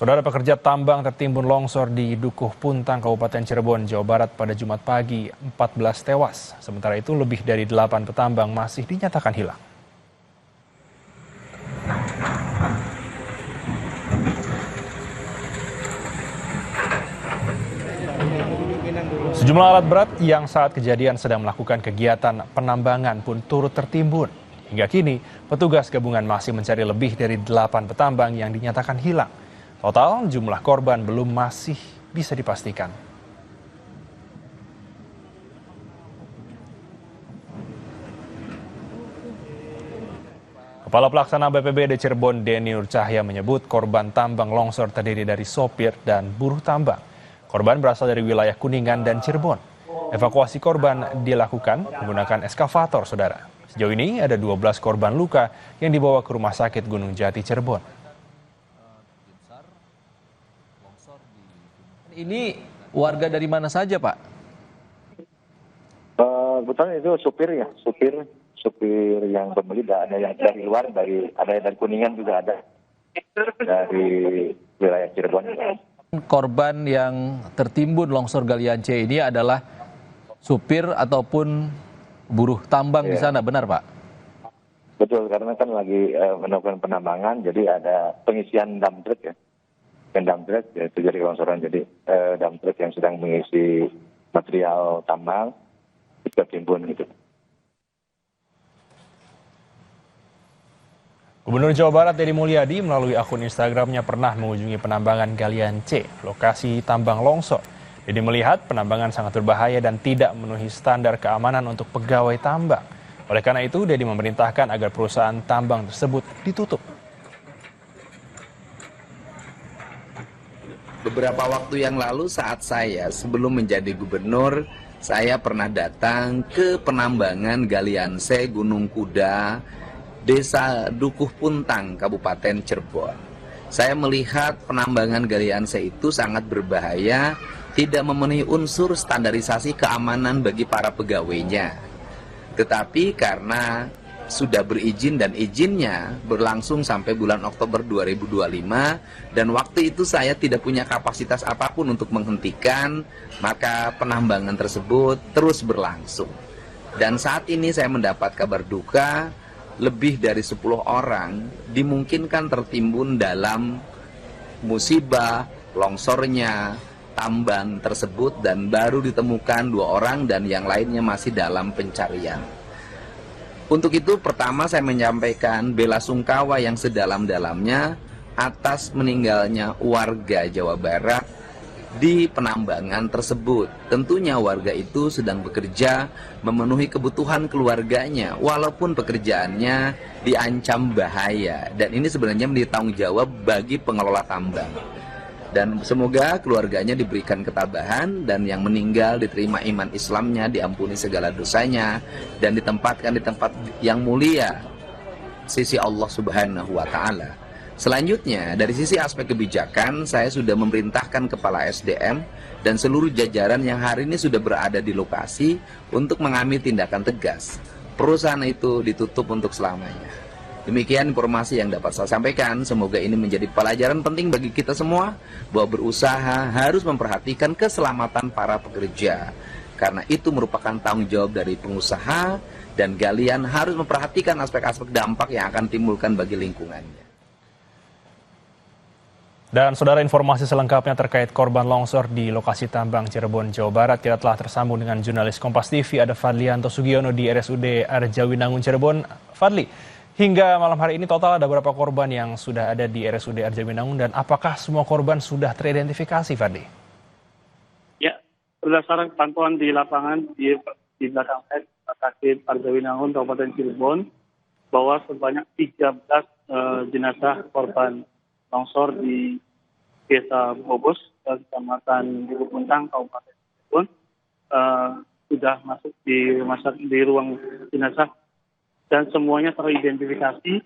Saudara, pekerja tambang tertimbun longsor di Dukuh Puntang, Kabupaten Cirebon, Jawa Barat pada Jumat pagi, 14 tewas. Sementara itu lebih dari 8 petambang masih dinyatakan hilang. Sejumlah alat berat yang saat kejadian sedang melakukan kegiatan penambangan pun turut tertimbun. Hingga kini, petugas gabungan masih mencari lebih dari 8 petambang yang dinyatakan hilang. Total jumlah korban belum masih bisa dipastikan. Kepala Pelaksana BPBD Cirebon, Denny Nur Cahya, menyebut korban tambang longsor terdiri dari sopir dan buruh tambang. Korban berasal dari wilayah Kuningan dan Cirebon. Evakuasi korban dilakukan menggunakan eskavator, saudara. Sejauh ini ada 12 korban luka yang dibawa ke Rumah Sakit Gunung Jati, Cirebon. Ini warga dari mana saja, Pak? Kebetulan itu supir yang pembeli, ada yang dari luar, ada yang dari Kuningan juga ada, dari wilayah Cirebon. Korban yang tertimbun longsor Galian C ini adalah supir ataupun buruh tambang di sana, benar Pak? Betul, karena kan lagi melakukan penambangan, jadi ada pengisian dump truck ya. Dump truck ya, itu jadi longsoran, jadi dump truck yang sedang mengisi material tambang itu tertimbun gitu. Gubernur Jawa Barat Deddy Mulyadi melalui akun Instagramnya pernah mengunjungi penambangan Galian C, lokasi tambang longsor. Deddy melihat penambangan sangat berbahaya dan tidak memenuhi standar keamanan untuk pegawai tambang. Oleh karena itu, Deddy memerintahkan agar perusahaan tambang tersebut ditutup. Beberapa waktu yang lalu saat saya sebelum menjadi gubernur, saya pernah datang ke penambangan Galian C Gunung Kuda, Desa Dukuh Puntang, Kabupaten Cirebon. Saya melihat penambangan Galian C itu sangat berbahaya, tidak memenuhi unsur standarisasi keamanan bagi para pegawainya. Tetapi karena sudah berizin dan izinnya berlangsung sampai bulan Oktober 2025 dan waktu itu saya tidak punya kapasitas apapun untuk menghentikan, maka penambangan tersebut terus berlangsung. Dan saat ini saya mendapat kabar duka, lebih dari 10 orang dimungkinkan tertimbun dalam musibah longsornya tambang tersebut dan baru ditemukan 2 orang dan yang lainnya masih dalam pencarian. Untuk itu pertama saya menyampaikan bela sungkawa yang sedalam-dalamnya atas meninggalnya warga Jawa Barat di penambangan tersebut. Tentunya warga itu sedang bekerja memenuhi kebutuhan keluarganya walaupun pekerjaannya diancam bahaya, dan ini sebenarnya menjadi tanggung jawab bagi pengelola tambang. Dan semoga keluarganya diberikan ketabahan dan yang meninggal diterima iman Islamnya, diampuni segala dosanya dan ditempatkan di tempat yang mulia sisi Allah Subhanahu wa Ta'ala. Selanjutnya, dari sisi aspek kebijakan, saya sudah memerintahkan Kepala SDM dan seluruh jajaran yang hari ini sudah berada di lokasi untuk mengambil tindakan tegas. Perusahaan itu ditutup untuk selamanya. Demikian informasi yang dapat saya sampaikan. Semoga ini menjadi pelajaran penting bagi kita semua bahwa berusaha harus memperhatikan keselamatan para pekerja. Karena itu merupakan tanggung jawab dari pengusaha dan Galian harus memperhatikan aspek-aspek dampak yang akan timbulkan bagi lingkungannya. Dan saudara, informasi selengkapnya terkait korban longsor di lokasi tambang Cirebon, Jawa Barat, kita telah tersambung dengan jurnalis Kompas TV, ada Fadlianto Sugiono di RSUD Arjawinangun, Cirebon. Fadli, hingga malam hari ini total ada berapa korban yang sudah ada di RSUD Arjawinangun dan apakah semua korban sudah teridentifikasi, Fadli? Ya, berdasarkan pantauan di lapangan di belakang saya, Sakit Arjawinangun, Kabupaten Cirebon, bahwa sebanyak 13 jenazah korban longsor di Desa Bobos, Kecamatan Dukuh Puntang, Kabupaten Cirebon, sudah masuk di ruang jenazah dan semuanya teridentifikasi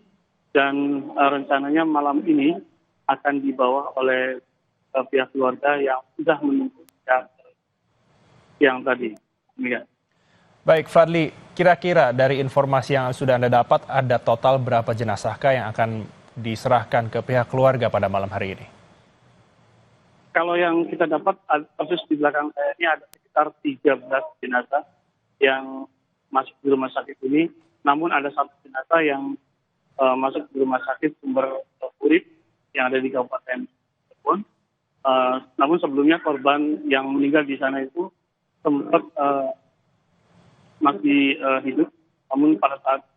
dan rencananya malam ini akan dibawa oleh pihak keluarga yang sudah menunggu yang tadi. Ya. Baik, Fadli, kira-kira dari informasi yang sudah Anda dapat, ada total berapa jenazahkah yang akan diserahkan ke pihak keluarga pada malam hari ini? kalau yang kita dapat persis di belakang saya ini ada sekitar 13 jenazah yang masuk di rumah sakit ini. Namun ada satu jenazah yang masuk di rumah sakit Sumber Urip yang ada di Kabupaten Cirebon. Namun sebelumnya korban yang meninggal di sana itu sempat masih hidup. Namun pada saat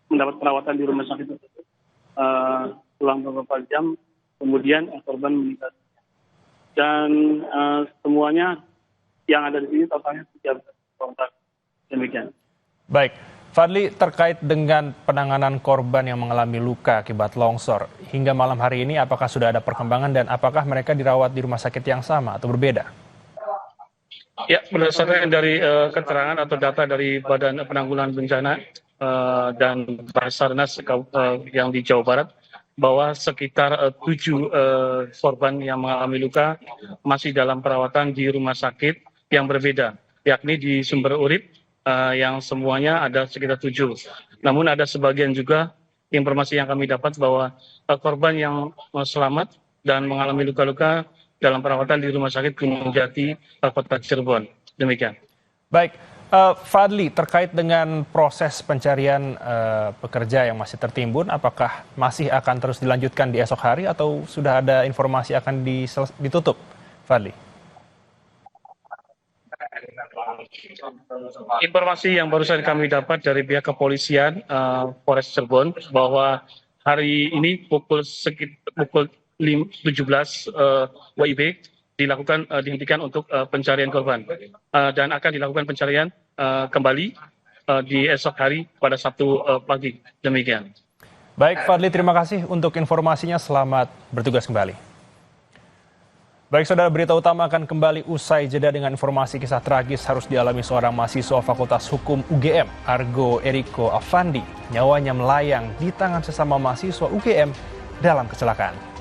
mendapat perawatan di rumah sakit tersebut, selang beberapa jam kemudian korban meninggal. Dan semuanya yang ada di sini totalnya 13 korban. Demikian. Baik, Fadli, terkait dengan penanganan korban yang mengalami luka akibat longsor, hingga malam hari ini apakah sudah ada perkembangan dan apakah mereka dirawat di rumah sakit yang sama atau berbeda? Ya, berdasarkan dari keterangan atau data dari Badan Penanggulangan Bencana dan Basarnas yang di Jawa Barat, bahwa sekitar 7 korban yang mengalami luka masih dalam perawatan di rumah sakit yang berbeda, yakni di Sumber Urip yang semuanya ada sekitar 7. Namun ada sebagian juga informasi yang kami dapat bahwa korban yang selamat dan mengalami luka-luka dalam perawatan di Rumah Sakit Gunung Jati, Kota Cirebon. Demikian. Baik, Fadli, terkait dengan proses pencarian pekerja yang masih tertimbun, apakah masih akan terus dilanjutkan di esok hari atau sudah ada informasi akan ditutup, Fadli? Informasi yang barusan kami dapat dari pihak kepolisian Polres Cirebon bahwa hari ini pukul 17 WIB dihentikan untuk pencarian korban dan akan dilakukan pencarian kembali di esok hari pada Sabtu pagi. Demikian. Baik, Fadli, terima kasih untuk informasinya. Selamat bertugas kembali. Baik, saudara, berita utama akan kembali usai jeda dengan informasi kisah tragis harus dialami seorang mahasiswa Fakultas Hukum UGM, Argo Eriko Afandi. Nyawanya melayang di tangan sesama mahasiswa UGM dalam kecelakaan.